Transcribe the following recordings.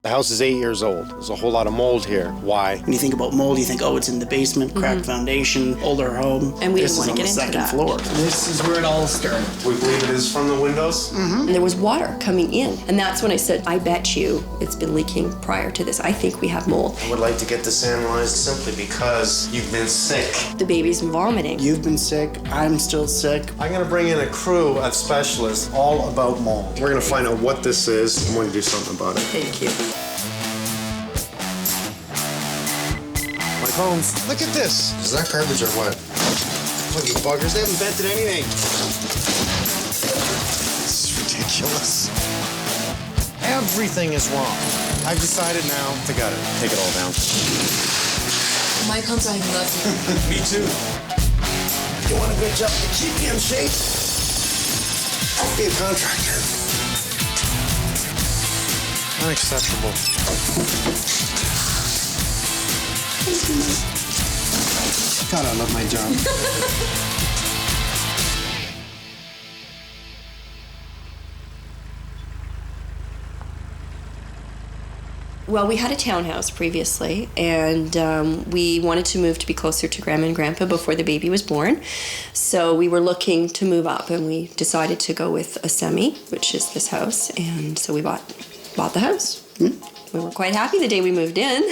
The house is 8 years old. There's a whole lot of mold here. Why? When you think about mold, you think, oh, it's in the basement, cracked foundation, older home. And we didn't want to get into second that. floor. This is where it all started. We believe it is from the windows? And there was water coming in. And that's when I said, I bet you it's been leaking prior to this. I think we have mold. I would like to get this analyzed simply because you've been sick. The baby's vomiting. You've been sick, I'm still sick. I'm gonna bring in a crew of specialists all about mold. We're gonna find out what this is and we're gonna do something about it. Thank you. Holmes, look at this. Is that garbage or what? Look, you buggers, they haven't vented anything. This is ridiculous. Everything is wrong. I've decided now to gut it. Take it all down. Mike Holmes, I love you. Me too. You want a good job to keep me in shape? I'll be a contractor. Unacceptable. God, I love my job. Well, we had a townhouse previously, and we wanted to move to be closer to Grandma and Grandpa before the baby was born. So we were looking to move up, and we decided to go with a semi, which is this house, and so we bought the house. We were quite happy the day we moved in.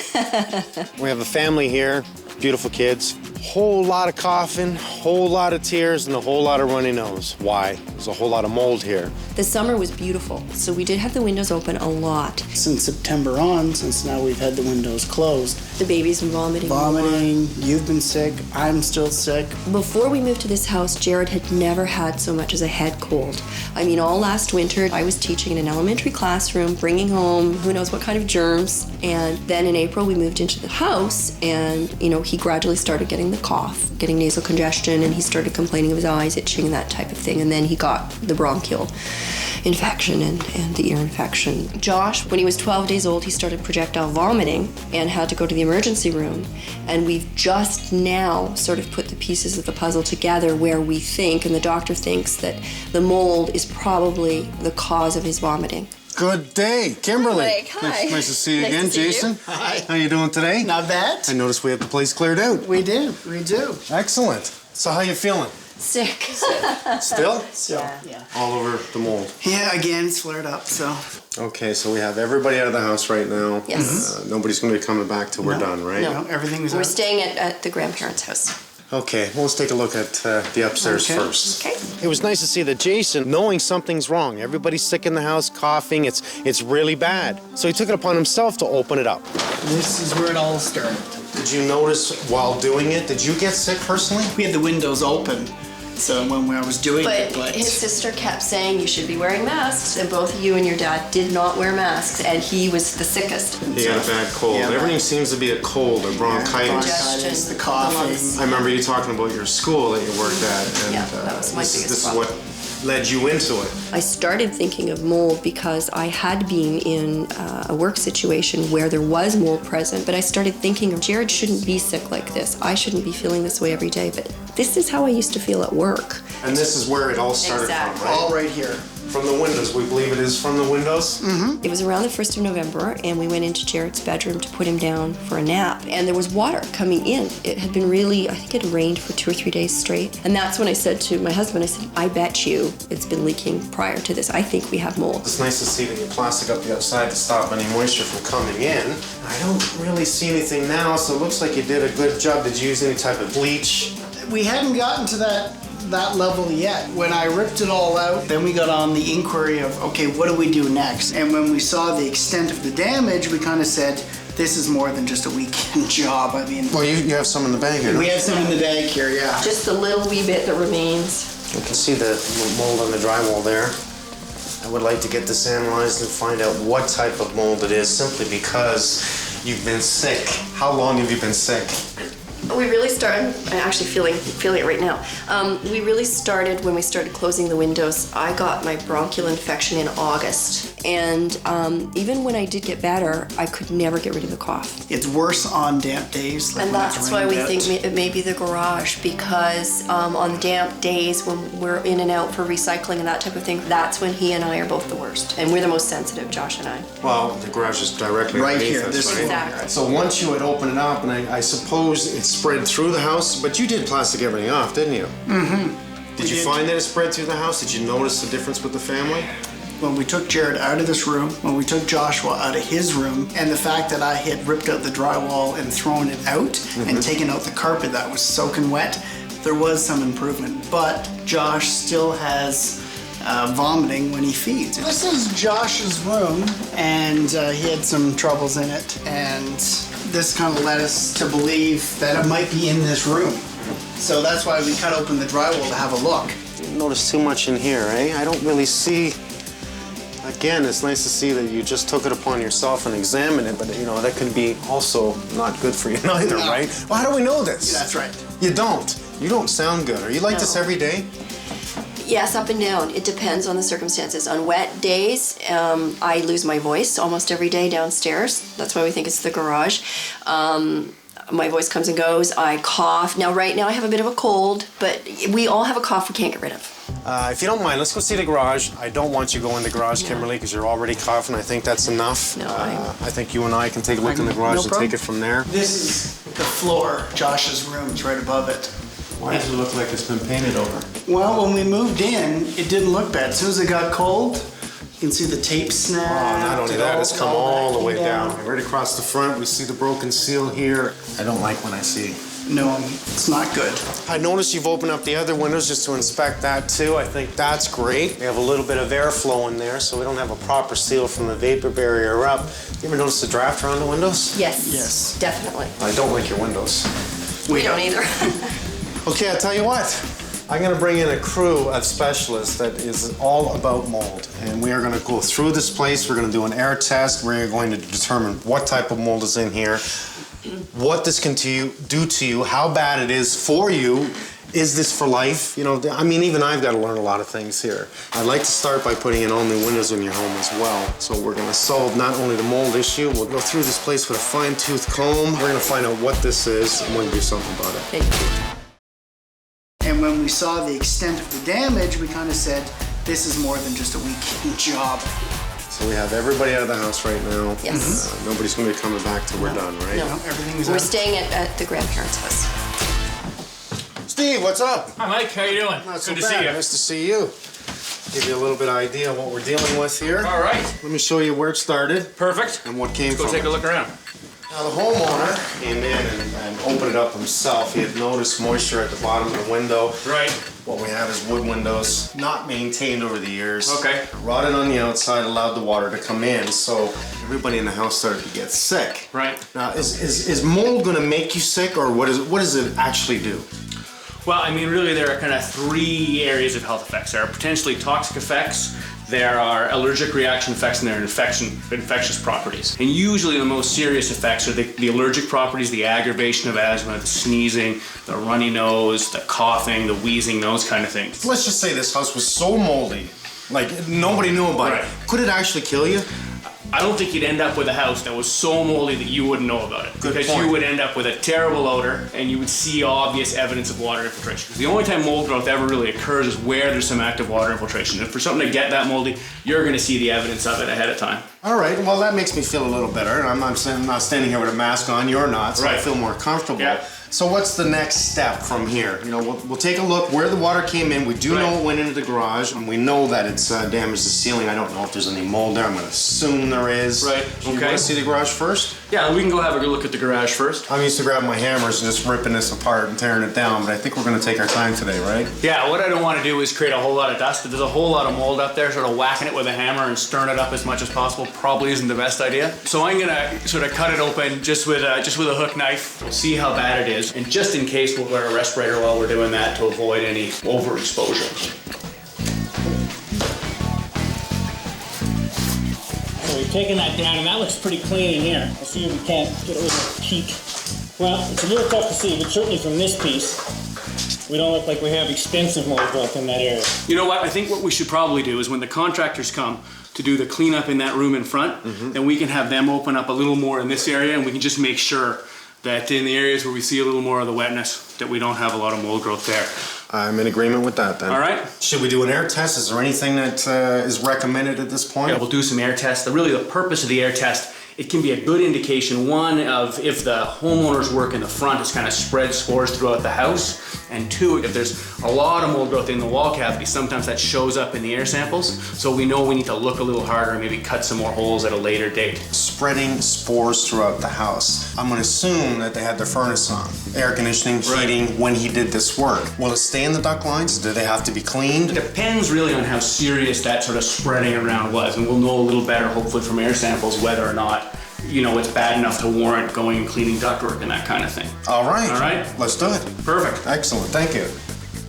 We have a family here, beautiful kids, whole lot of coughing, whole lot of tears, and a whole lot of runny nose. Why? There's a whole lot of mold here. The summer was beautiful, so we did have the windows open a lot. Since September on, since now we've had the windows closed. The baby's vomiting. Vomiting, you've been sick, I'm still sick. Before we moved to this house, Jared had never had so much as a head cold. I mean, all last winter, I was teaching in an elementary classroom, bringing home who knows what kind of germs. And then in April, we moved into the house, and, you know, he gradually started getting the cough, getting nasal congestion, and he started complaining of his eyes itching, that type of thing. And then he got the bronchial infection and the ear infection. Josh, when he was 12 days old, he started projectile vomiting and had to go to the emergency room. And we've just now sort of put the pieces of the puzzle together where we think, and the doctor thinks, that the mold is probably the cause of his vomiting. Good day, Kimberly. Mike, hi. Nice to see you Nice again, to see you. Jason. Hi. How you doing today? Not bad. I noticed we have the place cleared out. We do. Excellent. So how you feeling? Sick. Still? So, yeah. All over the mold. Yeah, again, it's flared up, so. Okay, so we have everybody out of the house right now. Yes. Nobody's going to be coming back till we're No. done, right? No, everything's We're out. staying at the grandparents' house. Okay, well, let's take a look at the upstairs Okay. first. Okay. It was nice to see that Jayson, knowing something's wrong, everybody's sick in the house, coughing, it's really bad. So he took it upon himself to open it up. This is where it all started. Did you notice while doing it, did you get sick personally? We had the windows open, so when I was doing it, But his sister kept saying you should be wearing masks, and both you and your dad did not wear masks, and he was the sickest. He got a bad cold. Yeah, Everything seems to be a cold, a bronchitis. bronchitis, the coughing. lungs. I remember you talking about your school that you worked at, and Yeah, that was my biggest this is problem. what led you into it. I started thinking of mold because I had been in a work situation where there was mold present, but I started thinking, Jared shouldn't be sick like this. I shouldn't be feeling this way every day, but this is how I used to feel at work. And this is where it all started Exactly. from, right? All right here. From the windows. We believe it is from the windows? It was around the 1st of November, and we went into Jared's bedroom to put him down for a nap, and there was water coming in. It had been really, I think it had rained for 2 or 3 days straight, and that's when I said to my husband, I said, I bet you it's been leaking prior to this. I think we have mold. It's nice to see that you plastic up the outside to stop any moisture from coming in. I don't really see anything now, so it looks like you did a good job. Did you use any type of bleach? We hadn't gotten to that level yet. When I ripped it all out, then we got on the inquiry of, okay, what do we do next? And when we saw the extent of the damage, we kind of said, this is more than just a weekend job. I mean, Well, you have some in the bag here. we have some in the bag here, yeah. Just the little wee bit that remains. You can see the mold on the drywall there. I would like to get this analyzed and find out what type of mold it is, simply because you've been sick. How long have you been sick? We really started, I'm actually feeling it right now. We really started when we started closing the windows. I got my bronchial infection in August, And even when I did get better, I could never get rid of the cough. It's worse on damp days. Like And when it's that's why we rained think out. it may be the garage, because on damp days when we're in and out for recycling and that type of thing, that's when he and I are both the worst. And we're the most sensitive, Josh and I. Well, the garage is directly Right underneath here, us, this right? Exactly. So once you had opened it up, and I suppose it spread through the house, but you did plastic everything off, didn't you? Mm-hmm. Did you find that it spread through the house? Did you notice the difference with the family? When we took Jared out of this room, when we took Joshua out of his room, and the fact that I had ripped out the drywall and thrown it out and taken out the carpet that was soaking wet, there was some improvement. But Josh still has vomiting when he feeds. This is Josh's room, and he had some troubles in it, and this kind of led us to believe that it might be in this room. So that's why we cut open the drywall to have a look. Didn't notice too much in here, eh? I don't really see. Again, it's nice to see that you just took it upon yourself and examined it, but you know, that could be also not good for you neither, No. right? Well, how do we know this? That's right. You don't. You don't sound good. Are you like this No. every day? Yes, up and down. It depends on the circumstances. On wet days, I lose my voice almost every day downstairs. That's why we think it's the garage. My voice comes and goes. I cough. Now, right now, I have a bit of a cold, but we all have a cough we can't get rid of. If you don't mind, let's go see the garage. I don't want you going in the garage, Kimberly, because you're already coughing. I think that's enough. No, I think you and I can take a look in the garage No and problem. take it from there. This is the floor. Josh's room is right above it. Why does it look like it's been painted over? Well, when we moved in, it didn't look bad. As soon as it got cold, you can see the tape snap. Oh, not only It that, it's come all the way came down. Right across the front, we see the broken seal here. I don't like when I see. No, it's not good. I noticed you've opened up the other windows just to inspect that too. I think that's great. We have a little bit of airflow in there, so we don't have a proper seal from the vapor barrier up. You ever notice the draft around the windows? Yes. Yes. Definitely. I don't like your windows. We don't either. Okay, I'll tell you what. I'm gonna bring in a crew of specialists that is all about mold. And we are gonna go through this place, we're gonna do an air test, we're going to determine what type of mold is in here, what this can do to you, how bad it is for you. Is this for life? You know, I mean, even I've got to learn a lot of things here. I'd like to start by putting in all new windows in your home as well. So we're gonna solve not only the mold issue, we'll go through this place with a fine-tooth comb. We're gonna find out what this is and we're gonna do something about it. Thank you. And when we saw the extent of the damage, we kind of said, this is more than just a weekend job. So we have everybody out of the house right now. Yes. Nobody's gonna be coming back till we're done, right? No. Everything's We're out. staying at the grandparents' house. Steve, what's up? Hi Mike, how you doing? Not so Good to bad. see you. Nice to see you. Give you a little bit of idea of what we're dealing with here. All right, Let me show you where it started perfect. and what came Let's go from take it. a look around. Now the homeowner came in and opened it up himself. He had noticed moisture at the bottom of the window. Right. What we have is wood windows, not maintained over the years. Okay. Rotted on the outside, allowed the water to come in, so everybody in the house started to get sick. Right. Now, is mold gonna make you sick, or what does it actually do? Well, I mean, really, there are kind of three areas of health effects. There are potentially toxic effects, there are allergic reaction effects, and there are infectious properties. And usually the most serious effects are the allergic properties, the aggravation of asthma, the sneezing, the runny nose, the coughing, the wheezing, those kind of things. Let's just say this house was so moldy, like nobody knew about Right. it. Could it actually kill you? I don't think you'd end up with a house that was so moldy that you wouldn't know about it. Good because point. you would end up with a terrible odor and you would see obvious evidence of water infiltration. Because the only time mold growth ever really occurs is where there's some active water infiltration. If for something to get that moldy, you're going to see the evidence of it ahead of time. All right, well that makes me feel a little better. I'm not standing here with a mask on, you're not, so I Right. feel more comfortable. Yeah. So what's the next step from here? You know, we'll take a look where the water came in. We do Right. know it went into the garage, and we know that it's damaged the ceiling. I don't know if there's any mold there. I'm gonna assume there is. Right, Do you okay. wanna see the garage first? Yeah, we can go have a good look at the garage first. I'm used to grabbing my hammers and just ripping this apart and tearing it down, but I think we're gonna take our time today, right? Yeah, what I don't want to do is create a whole lot of dust. If there's a whole lot of mold up there, sort of whacking it with a hammer and stirring it up as much as possible probably isn't the best idea. So I'm gonna sort of cut it open just with a hook knife. We'll see how bad it is, and just in case, we'll wear a respirator while we're doing that to avoid any overexposure. So we've taken that down, and that looks pretty clean in here. Let's see if we can't get a little peek. Well, it's a little tough to see, but certainly from this piece, we don't look like we have extensive mold growth in that area. You know what? I think what we should probably do is when the contractors come, to do the cleanup in that room in front, then we can have them open up a little more in this area, and we can just make sure that in the areas where we see a little more of the wetness, that we don't have a lot of mold growth there. I'm in agreement with that then. All right. Should we do an air test? Is there anything that is recommended at this point? Yeah, we'll do some air tests. Really, the purpose of the air test, it can be a good indication, one, of if the homeowner's work in the front has kind of spread spores throughout the house, and two, if there's a lot of mold growth in the wall cavity, sometimes that shows up in the air samples, so we know we need to look a little harder and maybe cut some more holes at a later date. Spreading spores throughout the house. I'm going to assume that they had their furnace on, air conditioning, heating, when he did this work. Will it stay in the duct lines? Do they have to be cleaned? It depends really on how serious that sort of spreading around was, and we'll know a little better, hopefully, from air samples whether or not it's bad enough to warrant going and cleaning ductwork and that kind of thing. All right. All right. Let's do it. Perfect. Excellent. Thank you.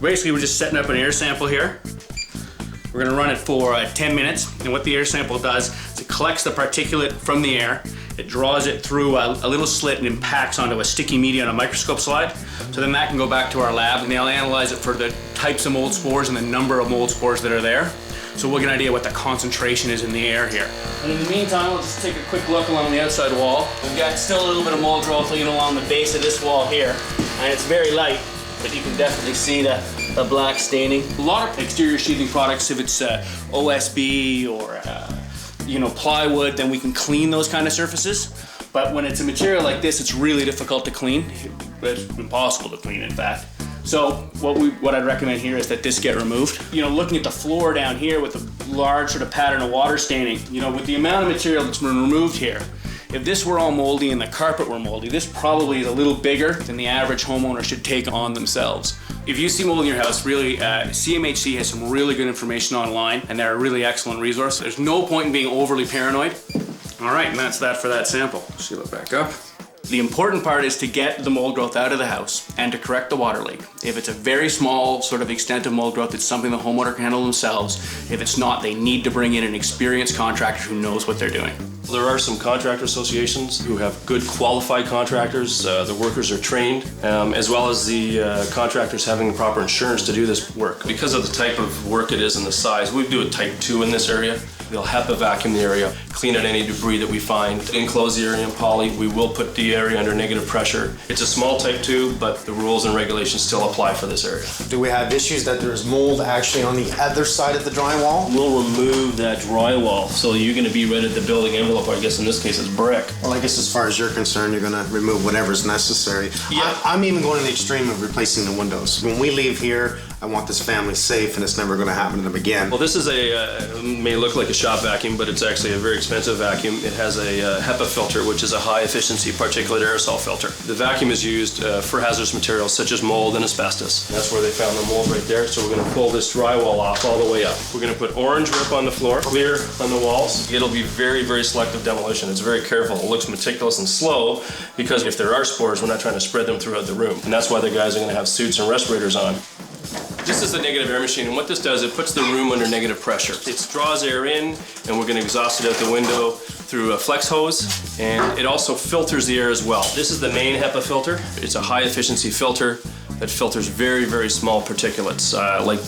Basically, we're just setting up an air sample here. We're gonna run it for 10 minutes, and what the air sample does is it collects the particulate from the air, it draws it through a little slit and impacts onto a sticky media on a microscope slide. So then that can go back to our lab, and they'll analyze it for the types of mold spores and the number of mold spores that are there. So we'll get an idea what the concentration is in the air here. And in the meantime, we'll just take a quick look along the outside wall. We've got still a little bit of mold growth along the base of this wall here, and it's very light, but you can definitely see the black staining. A lot of exterior sheathing products, if it's OSB or plywood, then we can clean those kind of surfaces. But when it's a material like this, it's really difficult to clean. It's impossible to clean, in fact. So what I'd recommend here is that this get removed. Looking at the floor down here with a large sort of pattern of water staining, with the amount of material that's been removed here, if this were all moldy and the carpet were moldy, this probably is a little bigger than the average homeowner should take on themselves. If you see mold in your house, really, CMHC has some really good information online, and they're a really excellent resource. There's no point in being overly paranoid. All right, and that's that for that sample. Seal it back up. The important part is to get the mold growth out of the house and to correct the water leak. If it's a very small sort of extent of mold growth, it's something the homeowner can handle themselves. If it's not, they need to bring in an experienced contractor who knows what they're doing. There are some contractor associations who have good qualified contractors. The workers are trained, as well as the contractors having the proper insurance to do this work. Because of the type of work it is and the size, we do a type 2 in this area. They'll HEPA vacuum the area, clean out any debris that we find, enclose the area in poly. We will put the area under negative pressure. It's a small type 2, but the rules and regulations still apply for this area. Do we have issues that there's mold actually on the other side of the drywall? We'll remove that drywall, so you're going to be right at the building envelope. I guess in this case it's brick. Well, I guess as far as you're concerned, you're going to remove whatever's necessary. Yeah. I'm even going to the extreme of replacing the windows. When we leave here, I want this family safe, and it's never going to happen to them again. Well, this is may look like a shop vacuum, but it's actually a very expensive vacuum. It has a HEPA filter, which is a high-efficiency particulate aerosol filter. The vacuum is used for hazardous materials such as mold and asbestos. That's where they found the mold right there, so we're going to pull this drywall off all the way up. We're going to put orange rip on the floor, clear on the walls. It'll be very, very selective demolition. It's very careful. It looks meticulous and slow, because if there are spores, we're not trying to spread them throughout the room. And that's why the guys are going to have suits and respirators on. This is the negative air machine, and what this does, it puts the room under negative pressure. It draws air in, and we're going to exhaust it out the window through a flex hose, and it also filters the air as well. This is the main HEPA filter. It's a high efficiency filter that filters very, very small particulates,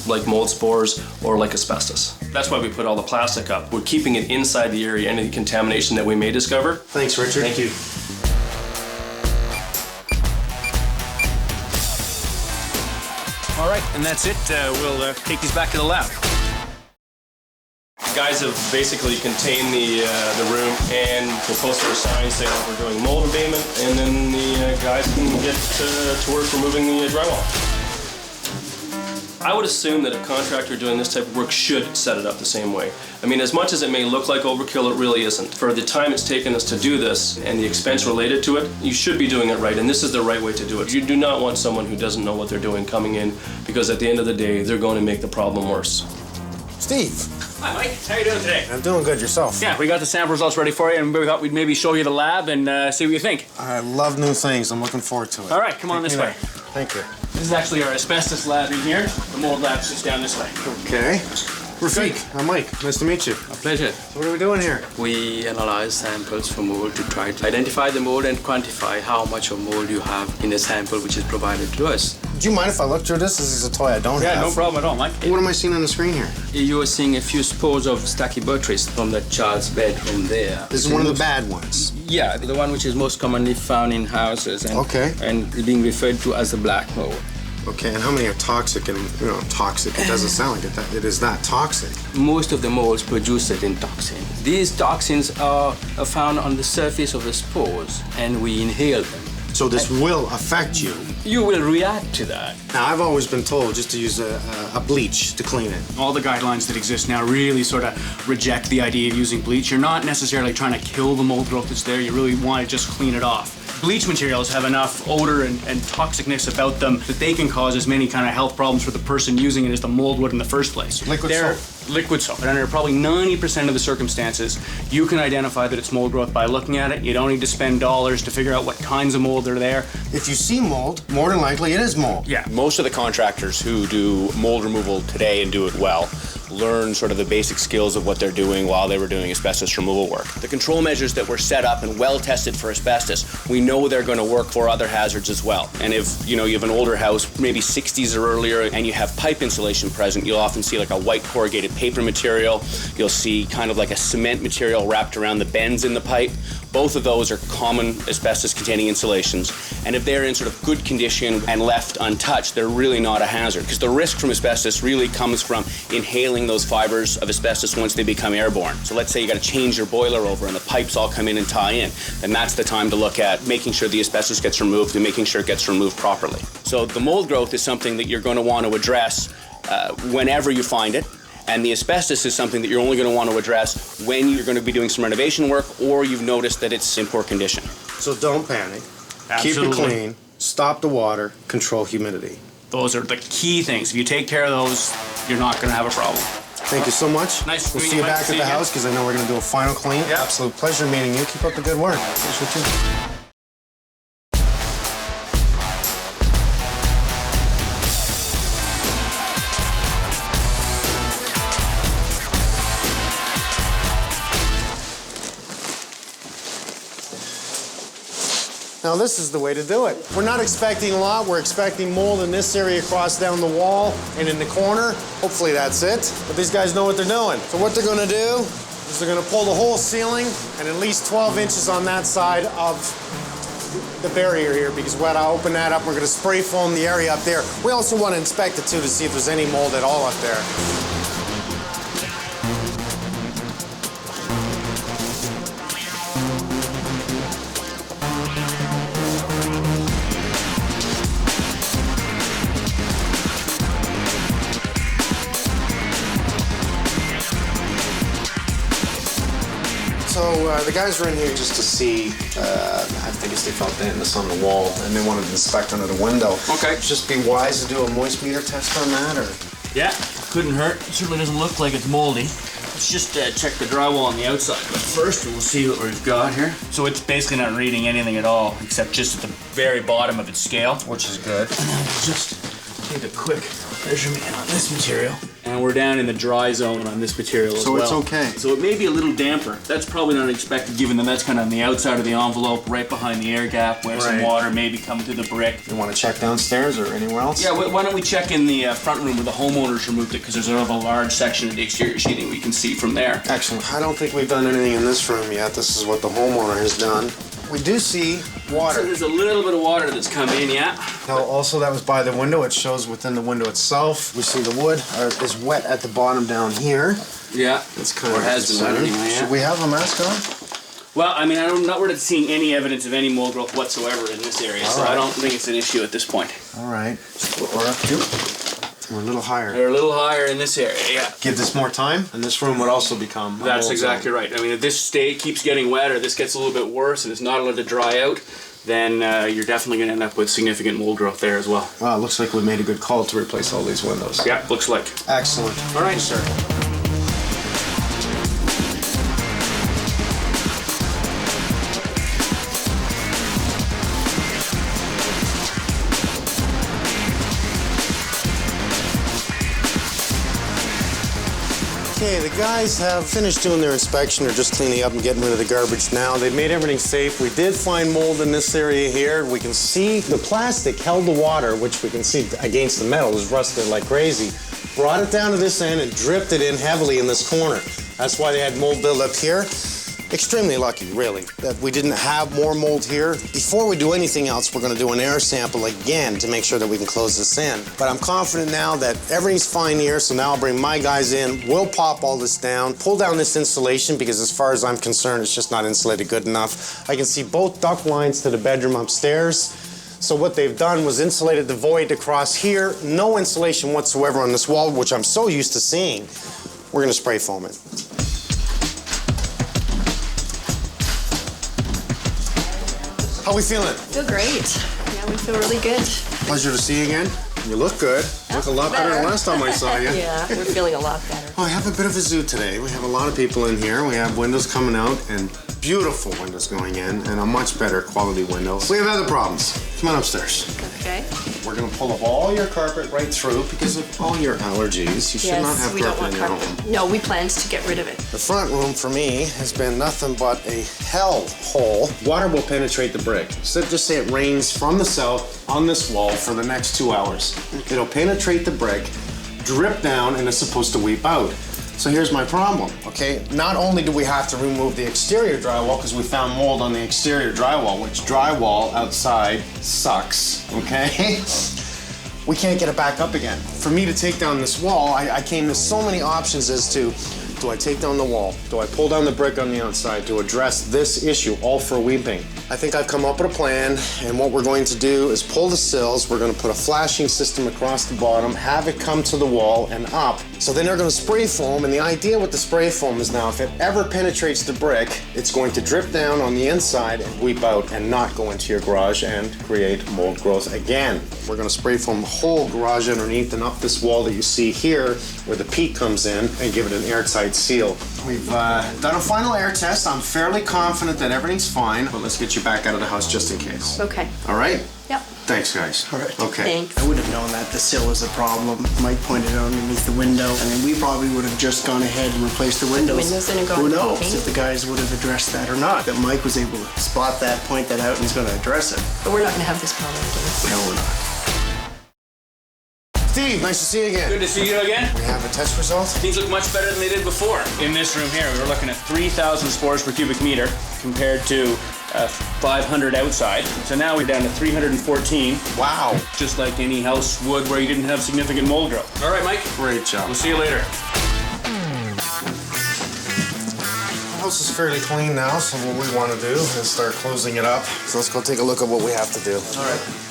like mold spores or like asbestos. That's why we put all the plastic up. We're keeping it inside the area, any contamination that we may discover. Thanks, Richard. Thank you. All right, and that's it. We'll take these back to the lab. Guys have basically contained the room, and we'll post our sign saying that we're doing mold abatement, and then the guys can get to work removing the drywall. I would assume that a contractor doing this type of work should set it up the same way. I mean, as much as it may look like overkill, it really isn't. For the time it's taken us to do this and the expense related to it, you should be doing it right, and this is the right way to do it. You do not want someone who doesn't know what they're doing coming in, because at the end of the day, they're going to make the problem worse. Steve. Hi, Mike. How you doing today? I'm doing good. Yourself? Yeah, we got the sample results ready for you, and we thought we'd maybe show you the lab and see what you think. I love new things. I'm looking forward to it. All right, come on this way. Thank you. This is actually our asbestos lab in here. The mold lab's just down this way. Okay. Rafik, I'm Mike. Nice to meet you. A pleasure. So what are we doing here? We analyze samples for mold to try to identify the mold and quantify how much of mold you have in the sample which is provided to us. Do you mind if I look through this? This is a toy I don't have. Yeah, no problem at all, Mike. What am I seeing on the screen here? You are seeing a few spores of Stachybotrys from that child's bedroom there. This is one of the bad ones. Yeah, the one which is most commonly found in houses and, Okay. and being referred to as the black mold. Okay, and how many are toxic? And toxic. It doesn't sound like it is that toxic. Most of the molds produce certain toxins. These toxins are found on the surface of the spores and we inhale them. So this will affect you. You will react to that. Now, I've always been told just to use a bleach to clean it. All the guidelines that exist now really sort of reject the idea of using bleach. You're not necessarily trying to kill the mold growth that's there. You really want to just clean it off. Bleach materials have enough odor and toxicness about them that they can cause as many kind of health problems for the person using it as the mold would in the first place. Liquid soap. Liquid soap. And under probably 90% of the circumstances, you can identify that it's mold growth by looking at it. You don't need to spend dollars to figure out what kinds of mold are there. If you see mold, more than likely it is mold. Yeah. Most of the contractors who do mold removal today and do it well learn sort of the basic skills of what they're doing while they were doing asbestos removal work. The control measures that were set up and well tested for asbestos, we know they're going to work for other hazards as well. And if you have an older house, maybe 60s or earlier, and you have pipe insulation present, you'll often see like a white corrugated paper material. You'll see kind of like a cement material wrapped around the bends in the pipe. Both of those are common asbestos-containing insulations, and if they're in sort of good condition and left untouched, they're really not a hazard, because the risk from asbestos really comes from inhaling those fibers of asbestos once they become airborne. So let's say you got to change your boiler over and the pipes all come in and tie in, then that's the time to look at making sure the asbestos gets removed and making sure it gets removed properly. So the mold growth is something that you're going to want to address whenever you find it. And the asbestos is something that you're only going to want to address when you're going to be doing some renovation work or you've noticed that it's in poor condition. So don't panic. Absolutely. Keep it clean. Stop the water. Control humidity. Those are the key things. If you take care of those, you're not going to have a problem. Thank you so much. Nice to We'll meet see you, you Mike. back See at you the again. house because I know we're going to do a final clean. Yeah. Absolute pleasure meeting you. Keep up the good work. Pleasure too. Now this is the way to do it. We're not expecting a lot. We're expecting mold in this area across down the wall and in the corner. Hopefully that's it. But these guys know what they're doing. So what they're gonna do is they're gonna pull the whole ceiling and at least 12 inches on that side of the barrier here, because when I open that up, we're gonna spray foam the area up there. We also wanna inspect it too to see if there's any mold at all up there. So the guys were in here just to see, I guess they felt dampness on the wall and they wanted to inspect under the window. Okay. Just be wise to do a moist meter test on that, or? Yeah, couldn't hurt. It certainly doesn't look like it's moldy. Let's just check the drywall on the outside. But first, we'll see what we've got here. So it's basically not reading anything at all, except just at the very bottom of its scale. Which is good. And then we'll just take a quick measurement on this material. And we're down in the dry zone on this material as well. So it's okay. So it may be a little damper. That's probably not expected, given that that's kind of on the outside of the envelope, right behind the air gap, where some Right. water may be coming through the brick. You want to check downstairs or anywhere else? Yeah, why don't we check in the front room where the homeowners removed it, because there's sort of a large section of the exterior sheeting we can see from there. Excellent. I don't think we've done anything in this room yet. This is what the homeowner has done. We do see So water. there's a little bit of water that's come in, yeah. Now, also that was by the window. It shows within the window itself. We see the wood is wet at the bottom down here. Yeah. It's kind Or of has been wet concerning. anyway, yeah. Should we have a mask on? Well, I mean, I'm not really seeing any evidence of any mold growth whatsoever in this area, so right. I don't think it's an issue at this point. All right. We're up to. We're a little higher. They're a little higher in this area, yeah. Give this more time, and this room would also become. a That's mold exactly zone. right. I mean, if this keeps getting wet, or this gets a little bit worse, and it's not allowed to dry out, then you're definitely going to end up with significant mold growth there as well. Wow, it looks like we made a good call to replace all these windows. Yeah, looks like. Excellent. All right, sir. Okay, the guys have finished doing their inspection. They're just cleaning up and getting rid of the garbage now. They've made everything safe. We did find mold in this area here. We can see the plastic held the water, which we can see against the metal is rusted like crazy. Brought it down to this end and dripped it in heavily in this corner. That's why they had mold buildup here. Extremely lucky, really, that we didn't have more mold here. Before we do anything else, we're gonna do an air sample again to make sure that we can close this in. But I'm confident now that everything's fine here, so now I'll bring my guys in, we'll pop all this down, pull down this insulation, because as far as I'm concerned, it's just not insulated good enough. I can see both duct lines to the bedroom upstairs. So what they've done was insulated the void across here, no insulation whatsoever on this wall, which I'm so used to seeing. We're gonna spray foam it. How we feeling? Feel great. Yeah, we feel really good. Pleasure to see you again. You look good. You look a lot better than last time I saw you. Yeah, we're feeling a lot better. Well, I have a bit of a zoo today. We have a lot of people in here. We have windows coming out and beautiful windows going in and a much better quality window. We have other problems. Come on upstairs. Okay. We're gonna pull up all your carpet right through because of all your allergies. You should not have we don't carpet want in your carpet. home. No, we planned to get rid of it. The front room for me has been nothing but a hell hole. Water will penetrate the brick. So just say it rains from the south on this wall for the next 2 hours. It'll penetrate the brick, drip down, and it's supposed to weep out. So here's my problem, okay? Not only do we have to remove the exterior drywall because we found mold on the exterior drywall, which drywall outside sucks, okay? We can't get it back up again. For me to take down this wall, I came to so many options as to, do I take down the wall? Do I pull down the brick on the outside to address this issue, all for weeping? I think I've come up with a plan, and what we're going to do is pull the sills, we're gonna put a flashing system across the bottom, have it come to the wall and up. So then they're gonna spray foam, and the idea with the spray foam is now if it ever penetrates the brick, it's going to drip down on the inside and weep out and not go into your garage and create mold growth again. We're gonna spray foam the whole garage underneath and up this wall that you see here where the peak comes in and give it an airtight seal. We've done a final air test. I'm fairly confident that everything's fine, but let's get you back out of the house just in case. Okay. All right? Yep. Thanks, guys. All right. Okay. Thanks. I would have known that the sill was a problem. Mike pointed out underneath the window. I mean, we probably would have just gone ahead and replaced the windows. windows in and gone Who knows paint. if the guys would have addressed that or not. That Mike was able to spot that, point that out, and he's going to address it. But we're not going to have this problem again. No, we're not. Steve, nice to see you again. Good to see you again. We have a test result. Things look much better than they did before. In this room here, we were looking at 3,000 spores per cubic meter compared to 500 outside. So now we're down to 314. Wow. Just like any house would where you didn't have significant mold growth. All right, Mike. Great job. We'll see you later. The house is fairly clean now, so what we want to do is start closing it up. So let's go take a look at what we have to do. All right.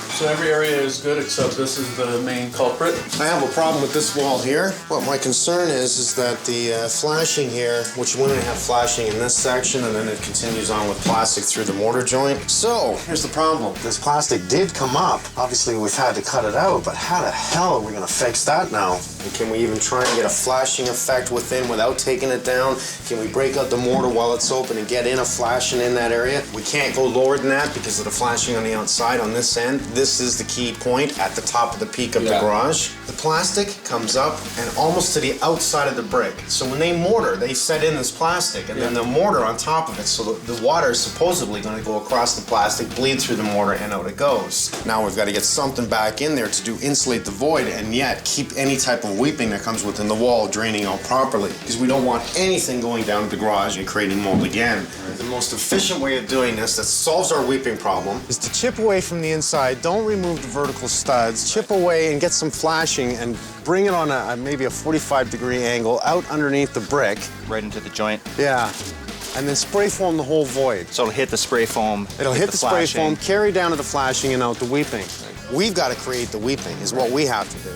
So every area is good except this is the main culprit. I have a problem with this wall here. What my concern is that the flashing here, which we only have flashing in this section and then it continues on with plastic through the mortar joint. So here's the problem. This plastic did come up. Obviously we've had to cut it out, but how the hell are we gonna fix that now? And can we even try and get a flashing effect within without taking it down? Can we break out the mortar while it's open and get in a flashing in that area? We can't go lower than that because of the flashing on the outside on this end. This is the key point at the top of the peak of the garage. The plastic comes up and almost to the outside of the brick. So when they mortar, they set in this plastic and then the mortar on top of it, so the water is supposedly going to go across the plastic, bleed through the mortar, and out it goes. Now we've got to get something back in there to insulate the void and yet keep any type of weeping that comes within the wall draining out properly, because we don't want anything going down to the garage and creating mold again. The most efficient way of doing this that solves our weeping problem is to chip away from the inside. Don't remove the vertical studs. Chip away and get some flashing and bring it on maybe a 45-degree angle out underneath the brick. Right into the joint. Yeah. And then spray foam the whole void. So it'll hit the spray foam. It'll hit the spray foam, carry down to the flashing and out the weeping. We've got to create the weeping is what we have to do.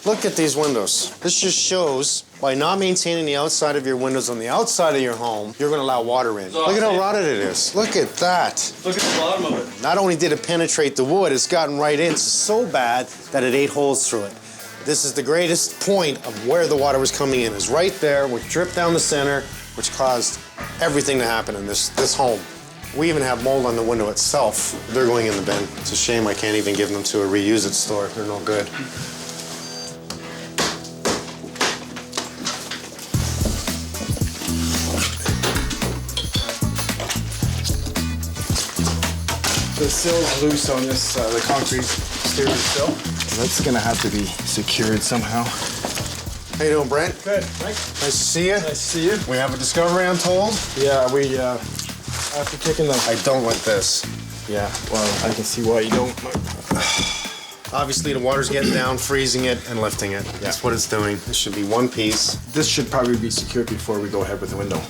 Look at these windows. This just shows by not maintaining the outside of your windows on the outside of your home, you're going to allow water in. Look at how rotted it is. Look at that. Look at the bottom of it. Not only did it penetrate the wood, it's gotten right in so bad that it ate holes through it. This is the greatest point of where the water was coming in, is right there, which dripped down the center, which caused everything to happen in this home. We even have mold on the window itself. They're going in the bin. It's a shame I can't even give them to a reuse it store. They're no good. The sill's loose on this, the concrete exterior sill. That's gonna have to be secured somehow. How you doing, Brent? Good, Mike. Nice to see you. Nice to see you. We have a discovery, I'm told. Yeah, we, after taking the... I don't like this. Yeah, well, I can see why you don't, Mike. Obviously, the water's getting down, freezing it, and lifting it. That's what it's doing. This should be one piece. This should probably be secured before we go ahead with the window.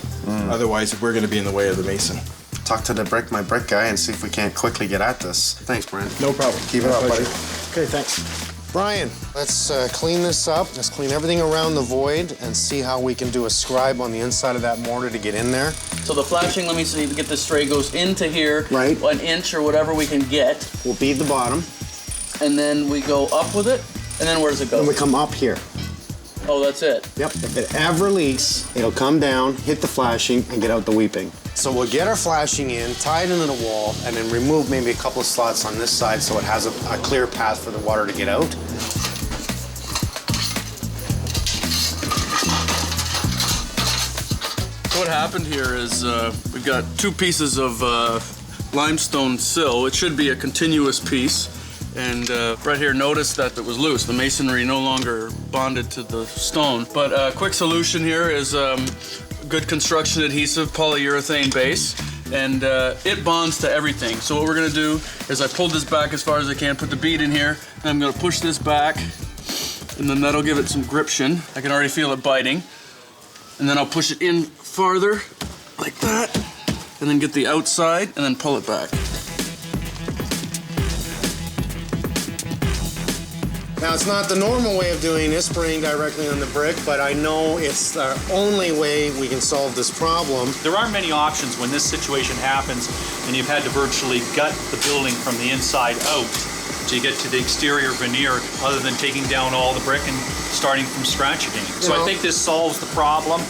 Otherwise, we're gonna be in the way of the mason. Talk to my brick guy, and see if we can't quickly get at this. Thanks, Brent. No problem. Keep it up, buddy. Okay, thanks. Brian, let's clean this up. Let's clean everything around the void and see how we can do a scribe on the inside of that mortar to get in there. So the flashing, let me see, to get this straight, goes into here. Right. 1 inch or whatever we can get. We'll bead the bottom. And then we go up with it. And then where does it go? Then we come up here. Oh, that's it. Yep. If it ever leaks, it'll come down, hit the flashing, and get out the weeping. So we'll get our flashing in, tie it into the wall, and then remove maybe a couple of slots on this side so it has a clear path for the water to get out. What happened here is we've got 2 pieces of limestone sill. It should be a continuous piece. And right here, notice that it was loose. The masonry no longer bonded to the stone. But a quick solution here is good construction adhesive, polyurethane base. And it bonds to everything. So what we're gonna do is I pulled this back as far as I can, put the bead in here, and I'm gonna push this back, and then that'll give it some gription. I can already feel it biting. And then I'll push it in farther, like that, and then get the outside, and then pull it back. Now, it's not the normal way of doing this, spraying directly on the brick, but I know it's the only way we can solve this problem. There aren't many options when this situation happens and you've had to virtually gut the building from the inside out to get to the exterior veneer, other than taking down all the brick and starting from scratch again. So I think this solves the problem.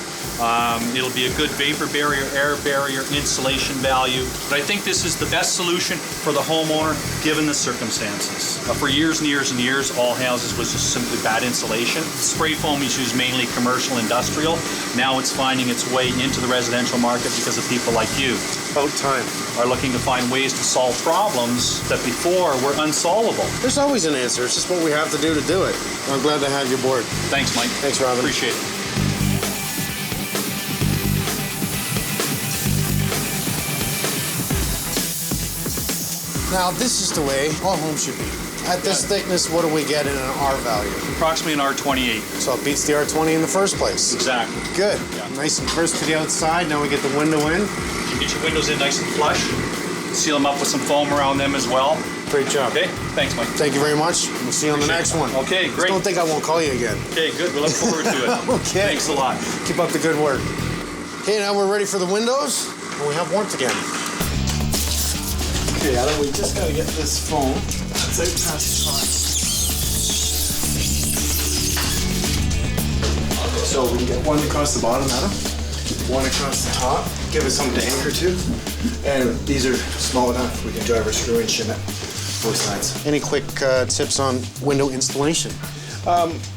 It'll be a good vapor barrier, air barrier, insulation value. But I think this is the best solution for the homeowner given the circumstances. For years and years and years, all houses was just simply bad insulation. Spray foam is used mainly commercial, industrial. Now it's finding its way into the residential market because of people like you. About time. Are looking to find ways to solve problems that before were unsolvable. There's always an answer. It's just what we have to do it. I'm glad to have you aboard. Thanks, Mike. Thanks, Robin. Appreciate it. Now, this is the way all homes should be. At this thickness, what do we get in an R value? Approximately an R28. So it beats the R20 in the first place. Exactly. Good. Yeah. Nice and crisp to the outside. Now we get the window in. You get your windows in nice and flush. Seal them up with some foam around them as well. Great job. Okay, thanks, Mike. Thank you very much. We'll see you on the next one. Okay, great. Just don't think I won't call you again. Okay, good. We look forward to it. Okay. Thanks a lot. Keep up the good work. Okay, now we're ready for the windows, and we have warmth again. Okay, Adam, we just gotta get this foam. That's out past the top. So we can get one across the bottom, Adam. One across the top. Give us something to anchor to. And these are small enough. We can drive our screw and shim it both sides. Any quick tips on window installation?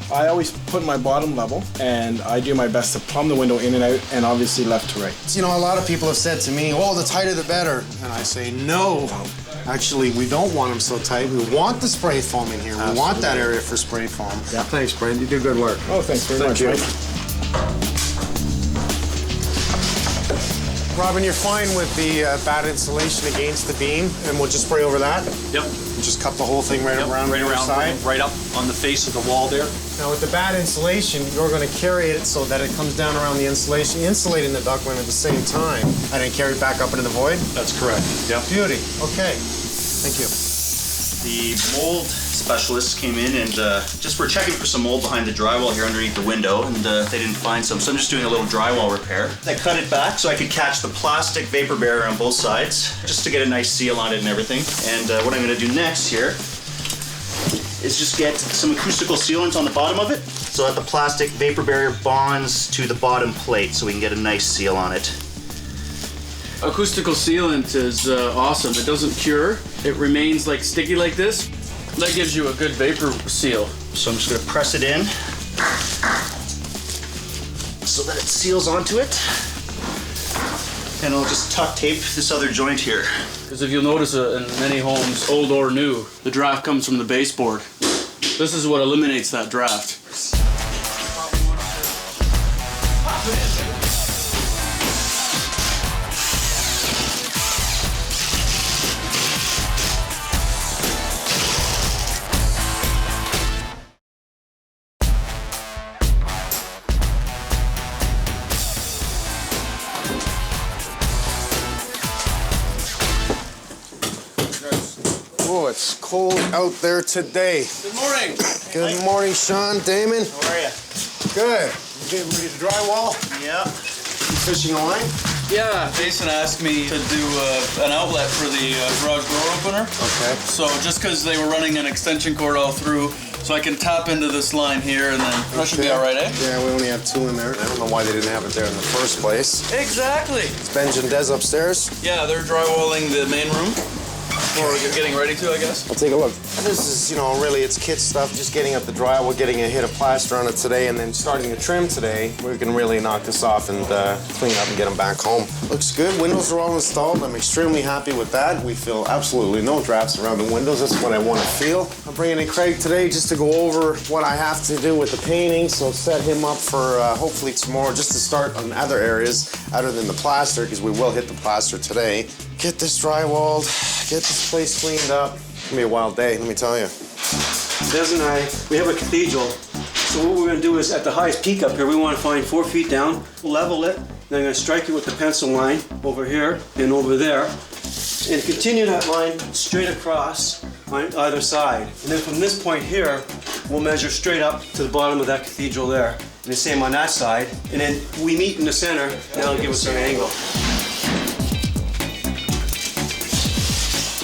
I always put my bottom level, and I do my best to plumb the window in and out, and obviously left to right. You know, a lot of people have said to me, oh, the tighter the better. And I say, no. Actually, we don't want them so tight. We want the spray foam in here. Absolutely. We want that area for spray foam. Yeah. Thanks, Brent. You do good work. Oh, thanks very much, Mike. Robin, you're fine with the bad insulation against the beam, and we'll just spray over that? Yep. Just cut the whole thing right around the side? Right up on the face of the wall there. Now, with the bad insulation, you're going to carry it so that it comes down around the insulation, insulating the ductwork at the same time, and then carry it back up into the void? That's correct. Yep. Beauty. Okay. Thank you. The mold specialists came in and just were checking for some mold behind the drywall here underneath the window, and they didn't find some, so I'm just doing a little drywall repair. I cut it back so I could catch the plastic vapor barrier on both sides, just to get a nice seal on it and everything. And what I'm gonna do next here is just get some acoustical sealant on the bottom of it so that the plastic vapor barrier bonds to the bottom plate so we can get a nice seal on it. Acoustical sealant is awesome. It doesn't cure. It remains like sticky like this. That gives you a good vapor seal. So I'm just gonna press it in so that it seals onto it. and I'll just tuck tape this other joint here. Because if you'll notice in many homes, old or new, the draft comes from the baseboard. This is what eliminates that draft. Oh, it's cold out there today. Good morning. Good morning, Sean, Damon. How are you? Good. You getting ready to drywall? Yeah. You fishing a line? Yeah, Jayson asked me to do an outlet for the garage door opener. Okay. So just because they were running an extension cord all through, so I can tap into this line here and then that should be all right, eh? Yeah, we only have 2 in there. I don't know why they didn't have it there in the first place. Exactly. It's Benj and Des upstairs. Yeah, they're drywalling the main room. Or getting ready to, I guess. I'll take a look. This is, you know, really it's kid stuff, just getting up the drywall, getting a hit of plaster on it today, and then starting to trim today. We can really knock this off and clean up and get them back home. Looks good. Windows are all installed. I'm extremely happy with that. We feel absolutely no drafts around the windows. That's what I want to feel. I'm bringing in Craig today just to go over what I have to do with the painting, so set him up for hopefully tomorrow, just to start on other areas other than the plaster, because we will hit the plaster today. Get this drywalled, get this place cleaned up. It's gonna be a wild day, let me tell you. Des and I, we have a cathedral. So what we're gonna do is, at the highest peak up here, we wanna find 4 feet down, level it, then I'm gonna strike it with the pencil line over here and over there, and continue that line straight across on either side. And then from this point here, we'll measure straight up to the bottom of that cathedral there. And the same on that side. And then we meet in the center, and that'll give us our angle.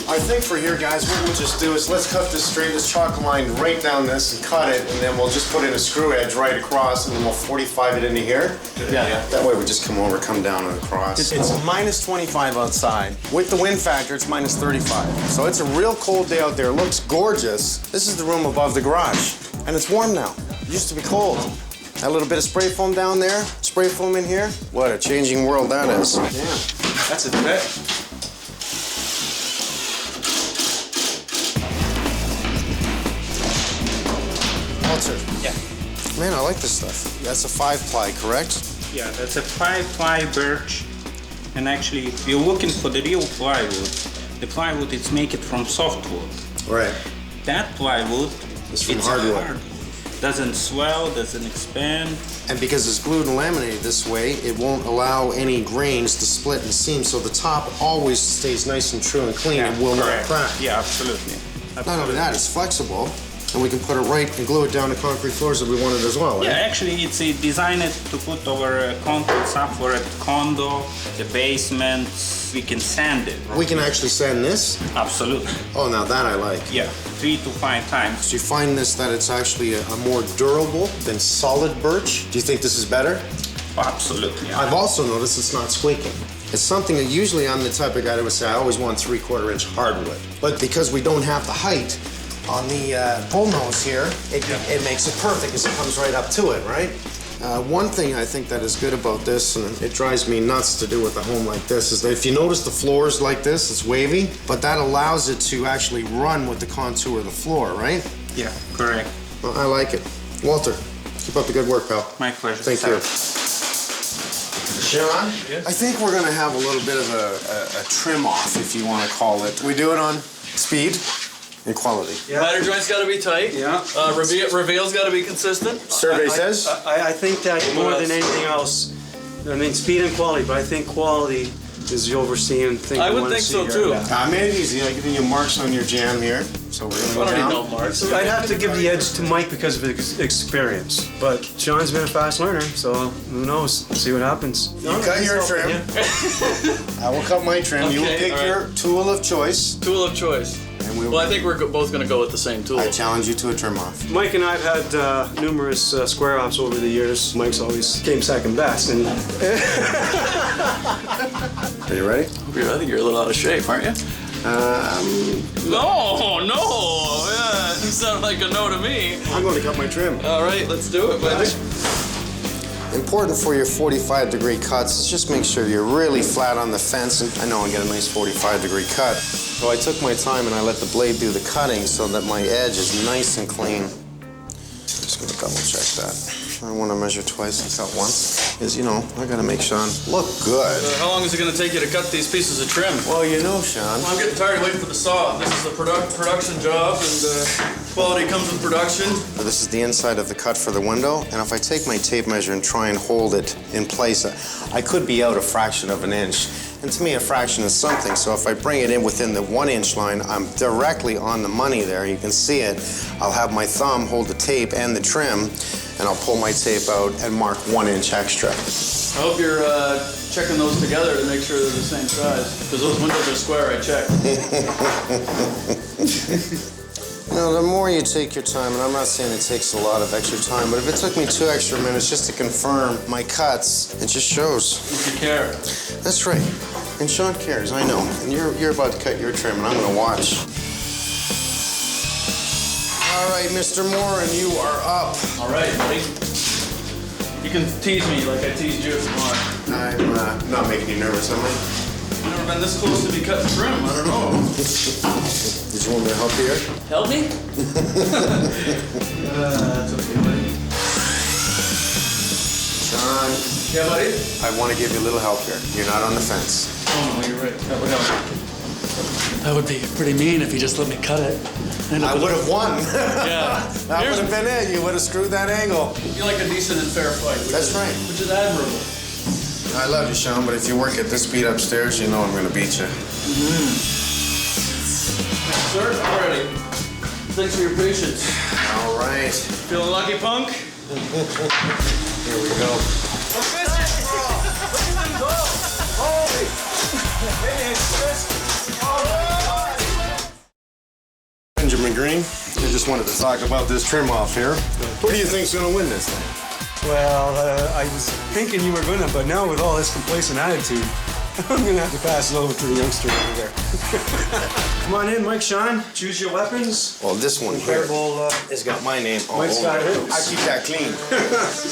I think for here, guys, what we'll just do is let's cut this straight, this chalk line right down this and cut it, and then we'll just put in a screw edge right across, and then we'll 45 it into here. Yeah. That way we just come over, come down and across. It's minus 25 outside. With the wind factor, it's minus 35. So it's a real cold day out there. It looks gorgeous. This is the room above the garage, and it's warm now. It used to be cold. That little bit of spray foam down there, spray foam in here. What a changing world that is. Damn, that's a bit. Walter. Yeah. Man, I like this stuff. That's a 5-ply, correct? Yeah, that's a 5-ply birch. And actually, if you're looking for the real plywood, the plywood is made from softwood. Right. That plywood is from it's hardwood. hard. Doesn't swell, doesn't expand. And because it's glued and laminated this way, it won't allow any grains to split and seam, so the top always stays nice and true and clean and will not crack. Yeah, absolutely. Not only that, it's flexible, and we can put it right and glue it down to concrete floors if we want it as well. Yeah, Right? actually, it's designed to put over concrete stuff for a condo, the basements. We can sand it. We can actually sand this? Absolutely. Oh, now that I like. Yeah, 3 to 5 times. So you find this that it's actually a more durable than solid birch? Do you think this is better? Absolutely. Yeah. I've also noticed it's not squeaking. It's something that usually I'm the type of guy that would say I always want 3/4 inch hardwood. But because we don't have the height on the bull nose here, it makes it perfect because it comes right up to it, right? One thing I think that is good about this, and it drives me nuts to do with a home like this, is that if you notice the floors like this, it's wavy, but that allows it to actually run with the contour of the floor, right? Yeah, correct. Well, I like it. Walter, keep up the good work, pal. My pleasure. Thank you. Sharon, I think we're gonna have a little bit of a trim off, if you want to call it. We do it on speed and quality. Miter joint's got to be tight. Yeah. Reveal's got to be consistent. Survey says? I think that more than anything else, I mean, speed and quality, but I think quality is the overseeing thing. I would think so too. I made it easy. I give you marks on your jam here. So we're gonna go I don't down. need no marks. I'd have to give the edge to Mike because of his experience, but Sean's been a fast learner, so who knows? See what happens. You cut your trim. I will cut my trim. You will Okay, pick all your tool of choice. Tool of choice. And we Well, I think we're both going to go with the same tool. I challenge you to a trim off. Mike and I have had numerous square offs over the years. Mike's always came second best, and Are you ready? I think you're a little out of shape, aren't you? No. Yeah, you sound like a no to me. I'm going to cut my trim. All right, let's do it, buddy. Important for your 45-degree cuts is just make sure you're really flat on the fence. And I know I get a nice 45-degree cut. So I took my time and I let the blade do the cutting so that my edge is nice and clean. Just gonna double check that. I want to measure twice and cut once. Because, you know, I gotta make Sean look good. How long is it gonna take you to cut these pieces of trim? Well, you know, Sean. I'm getting tired of waiting for the saw. This is a production job, and quality comes with production. This is the inside of the cut for the window, and if I take my tape measure and try and hold it in place, I could be out a fraction of an inch. And to me, a fraction is something, so if I bring it in within the 1-inch line, I'm directly on the money there. You can see it. I'll have my thumb hold the tape and the trim, and I'll pull my tape out and mark 1 inch extra. I hope you're checking those together to make sure they're the same size, because those windows are square, I checked. You know, the more you take your time, and I'm not saying it takes a lot of extra time, but if it took me 2 extra minutes just to confirm my cuts, it just shows. You care. That's right. And Sean cares, I know. And you're about to cut your trim, and I'm gonna watch. All right, Mr. Moran, you are up. All right, buddy. You can tease me like I teased you if you want. I'm not making you nervous, am I? I've never been this close to be cutting trim. I don't know. Did you want me to help you here? Help me? That's okay, buddy. Sean. Yeah, buddy? I want to give you a little help here. You're not on the fence. Oh, no, you're right. That would help. That would be pretty mean if you just let me cut it. I would have won. Yeah. That would have been it. You would have screwed that angle. You like a decent and fair fight. That's right. Which is admirable. I love you, Sean, but if you work at this speed upstairs, you know I'm going to beat you. Sir, I'm ready. Thanks for your patience. All right. Feeling lucky, punk? Here we go. Benjamin Green, I just wanted to talk about this trim off here. Who do you think's going to win this thing? Well, I was thinking you were gonna, but now with all this complacent attitude, I'm gonna have to pass it over to the youngster over there. Come on in, Mike, Sean. Choose your weapons. Well, this one here has got my name all Mike's over got it. his. I keep that clean.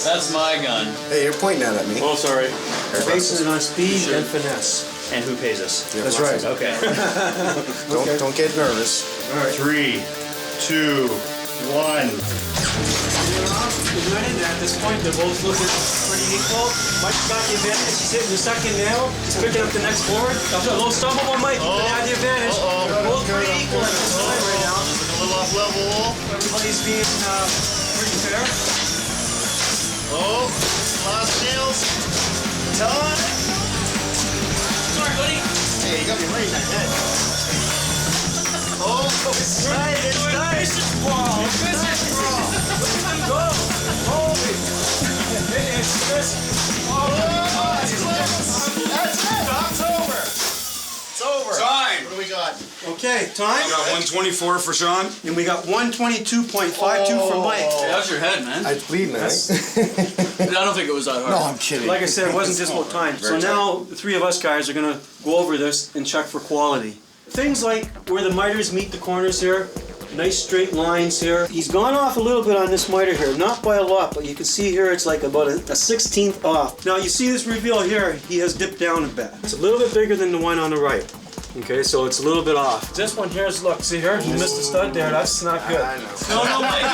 That's my gun. Hey, you're pointing that at me. Oh, sorry. Basing it on speed and finesse. And who pays us? Yeah, That's right. Okay. Don't get nervous. All right. 3, 2, 1. He's not in there at this point. They're both looking pretty equal. Mike's got the advantage. He's hitting the second nail. He's picking up the next board. A little stumble on Mike. You can have the advantage. They're both pretty equal at this time right now. A little off level. Everybody's being pretty fair. Oh, last nails. Time. Sorry, buddy. Hey, you got me right in the head. Oh, it's tight. It's tight. Business brawl. Business brawl. Look at them go. Holy. It's just. That's it. It's over. It's over. Time. What do we got? Okay, time. We got 124 for Sean. And we got 122.52 for Mike. Hey, how's your head, man? I bleed, man. I don't think it was that hard. No, I'm kidding. Like I said, it wasn't just about time. So now the three of us guys are gonna go over this and check for quality. Things like where the miters meet the corners here, nice straight lines here. He's gone off a little bit on this miter here, not by a lot, but you can see here it's like about a 16th off. Now you see this reveal here, he has dipped down a bit. It's a little bit bigger than the one on the right. Okay, so it's a little bit off. This one here is, look, see here, he missed a stud there, that's not good. No, Mike,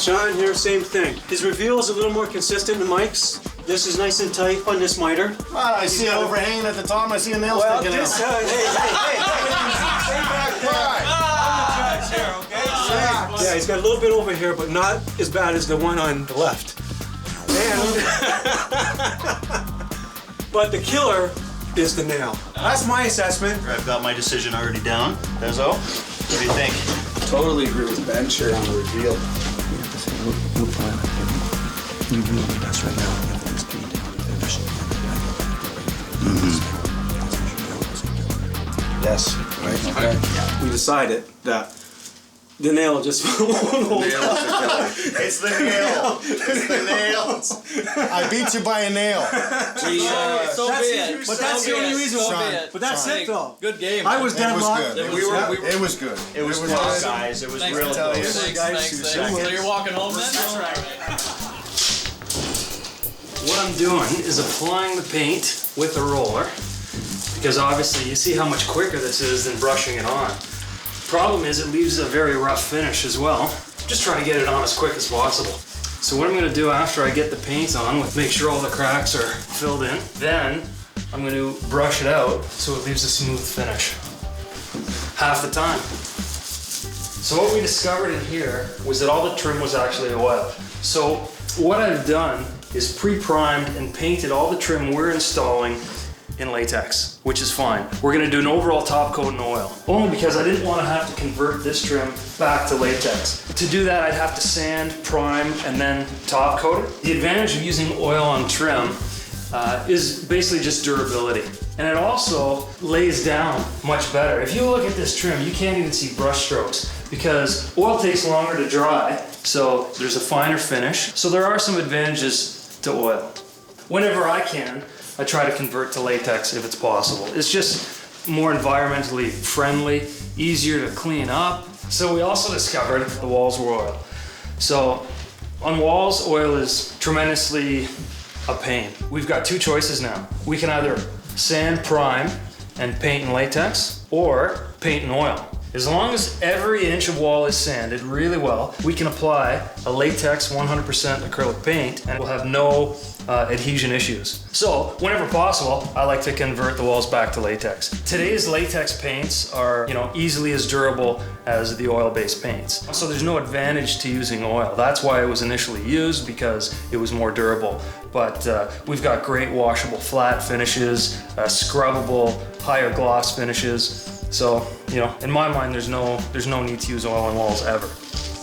Sean here, same thing. His reveal is a little more consistent than Mike's. This is nice and tight on this miter. I see it overhanging at the top. I see a nail Well, sticking this, out. stay back there. Yeah, he's got a little bit over here, but not as bad as the one on the left. But the killer is the nail. That's my assessment. I've got my decision already down. Bezo, what do you think? Totally agree with Ben here on the reveal. That's right now. Yes. Right. Okay. We decided that the nail just won't hold up. It's the nail. It's the nails. I beat you by a nail. so be it. But that's the only reason. But that's it, though. Good game. I was deadlocked. It was good. It was close, guys. It was really close. Thanks. So you're walking home then? That's right. what I'm doing is applying the paint with a roller, because obviously you see how much quicker this is than brushing it on. Problem is it leaves a very rough finish as well. Just trying to get it on as quick as possible. So what I'm going to do after I get the paint on, make sure all the cracks are filled in, then I'm going to brush it out so it leaves a smooth finish. Half the time. So what we discovered in here was that all the trim was actually oil. So what I've done is pre-primed and painted all the trim we're installing in latex, which is fine. We're gonna do an overall top coat in oil, only because I didn't want to have to convert this trim back to latex. To do that, I'd have to sand, prime, and then top coat it. The advantage of using oil on trim is basically just durability. And it also lays down much better. If you look at this trim, you can't even see brush strokes because oil takes longer to dry, so there's a finer finish. So there are some advantages to oil. Whenever I can, I try to convert to latex if it's possible. It's just more environmentally friendly, easier to clean up. So we also discovered the walls were oil. So on walls, oil is tremendously a pain. We've got two choices now. We can either sand, prime, and paint in latex, or paint in oil. As long as every inch of wall is sanded really well, we can apply a latex 100% acrylic paint and we'll have no adhesion issues. So whenever possible, I like to convert the walls back to latex. Today's latex paints are, easily as durable as the oil-based paints. So there's no advantage to using oil. That's why it was initially used, because it was more durable. But we've got great washable flat finishes, scrubbable higher gloss finishes. So, in my mind, there's no need to use oil on walls ever.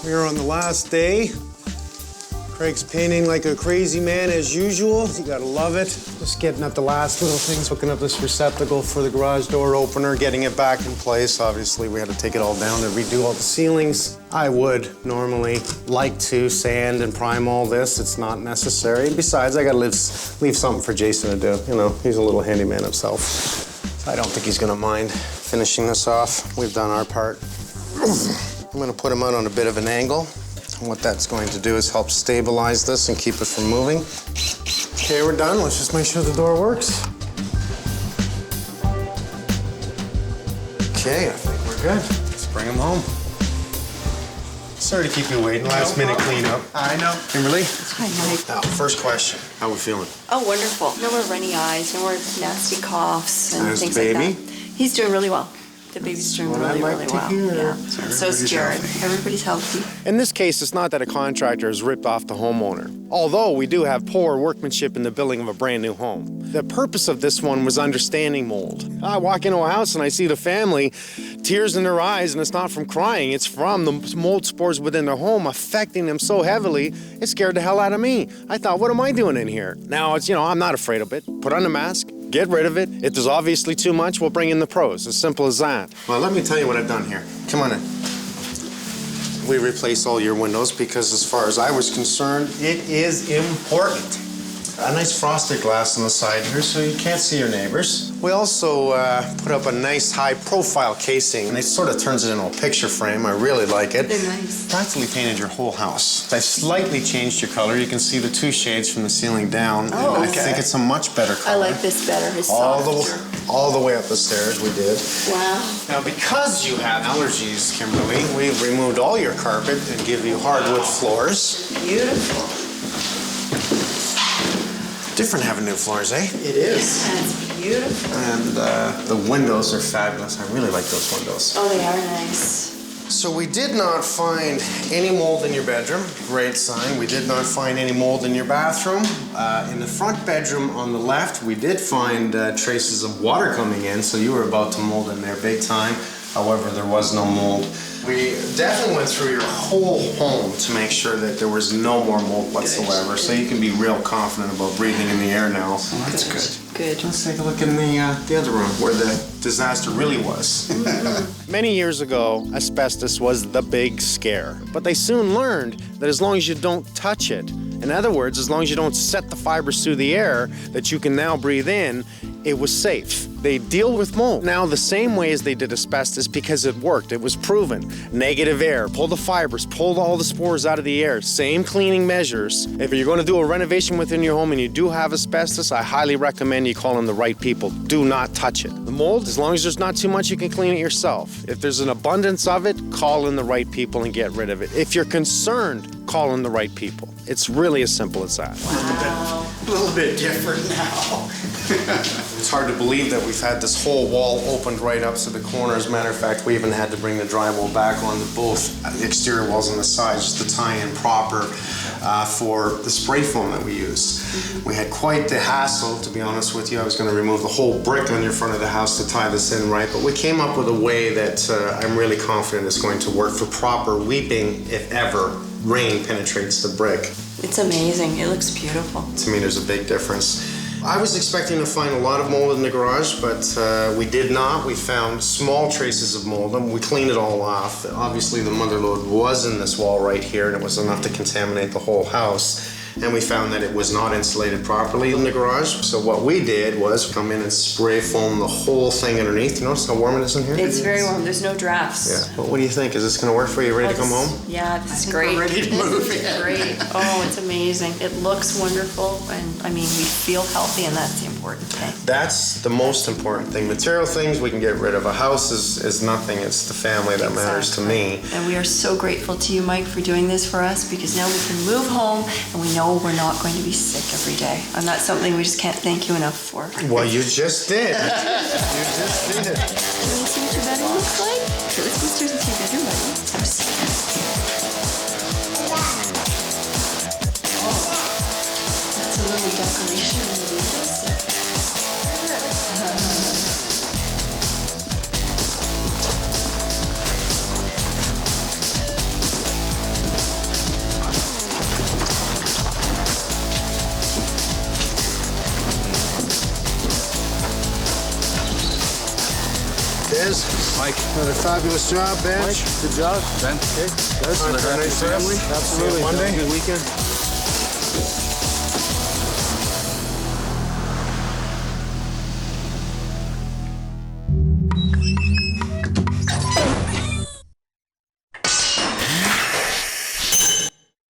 We're on the last day. Craig's painting like a crazy man as usual. You gotta love it. Just getting at the last little things, hooking up this receptacle for the garage door opener, getting it back in place. Obviously, we had to take it all down to redo all the ceilings. I would normally like to sand and prime all this. It's not necessary. Besides, I gotta leave something for Jayson to do. He's a little handyman himself. So I don't think he's gonna mind finishing this off. We've done our part. I'm gonna put him out on a bit of an angle. And what that's going to do is help stabilize this and keep it from moving. Okay, we're done. Let's just make sure the door works. Okay, I think we're good. Let's bring him home. Sorry to keep you waiting. Last minute cleanup. I know. Kimberly? Hi, Mike. Now, first question. How we feeling? Oh, wonderful. No more runny eyes, no more nasty coughs and How's things the baby? like that. He's doing really well. The baby's doing really well. Yeah. So is Jared. Everybody's healthy. In this case, it's not that a contractor has ripped off the homeowner, although we do have poor workmanship in the building of a brand new home. The purpose of this one was understanding mold. I walk into a house and I see the family, tears in their eyes, and it's not from crying, it's from the mold spores within their home affecting them so heavily, it scared the hell out of me. I thought, what am I doing in here? Now, I'm not afraid of it. Put on a mask, get rid of it. If there's obviously too much, we'll bring in the pros. As simple as that. Well, let me tell you what I've done here. Come on in. We replaced all your windows because as far as I was concerned, it is important. A nice frosted glass on the side here so you can't see your neighbors. We also put up a nice high-profile casing, and it sort of turns it into a picture frame. I really like it. They're nice. Practically painted your whole house. I slightly changed your color. You can see the two shades from the ceiling down. Oh, and I okay. think it's a much better color. I like this better. It's softer. All the way up the stairs we did. Wow. Now, because you have allergies, Kimberly, we've removed all your carpet and give you hardwood floors. Beautiful. Different having new floors, eh? It is. That's beautiful. And the windows are fabulous. I really like those windows. Oh, they are nice. So we did not find any mold in your bedroom. Great sign. We did not find any mold in your bathroom. In the front bedroom on the left, we did find traces of water coming in, so you were about to mold in there big time. However, there was no mold. We definitely went through your whole home to make sure that there was no more mold whatsoever, so you can be real confident about breathing in the air now. So that's good. Good. Let's take a look in the other room where the disaster really was. Many years ago, asbestos was the big scare, but they soon learned that as long as you don't touch it, in other words, as long as you don't set the fibers through the air that you can now breathe in, it was safe. They deal with mold now the same way as they did asbestos because it worked. It was proven. Negative air, pull the fibers, pull all the spores out of the air. Same cleaning measures. If you're going to do a renovation within your home and you do have asbestos, I highly recommend you call in the right people. Do not touch it. The mold, as long as there's not too much, you can clean it yourself. If there's an abundance of it, call in the right people and get rid of it. If you're concerned, call in the right people. It's really as simple as that. A little bit different now. It's hard to believe that we've had this whole wall opened right up to the corner. As a matter of fact, we even had to bring the drywall back on both the exterior walls and the sides just to tie in proper for the spray foam that we used. We had quite the hassle, to be honest with you. I was going to remove the whole brick on your front of the house to tie this in right, but we came up with a way that I'm really confident is going to work for proper weeping if ever rain penetrates the brick. It's amazing. It looks beautiful. To me, there's a big difference. I was expecting to find a lot of mold in the garage, but we did not. We found small traces of mold, and we cleaned it all off. Obviously, the mother lode was in this wall right here, and it was enough to contaminate the whole house. And we found that it was not insulated properly in the garage. So what we did was come in and spray foam the whole thing underneath. You notice how warm it is in here? It's very warm. There's no drafts. Yeah. Well, what do you think? Is this going to work for you? Ready to come home? Yeah, this is great. We're ready to move This is great. Oh, it's amazing. It looks wonderful, and I mean, we feel healthy, and that's the important thing. That's the most important thing. Material things we can get rid of. A house is nothing. It's the family that matters to me. And we are so grateful to you, Mike, for doing this for us, because now we can move home, and we know we're not going to be sick every day. And that's something we just can't thank you enough for. Well, you just did. You just did. Can you see what your bedroom looks like? Okay, let's go upstairs and see your bedroom, buddy. Let's have a seat. That's a little decoration in the windows. Biz, Mike, did a fabulous job, Bench. Good job, Ben. Okay. Nice family. Absolutely. Monday. Good weekend.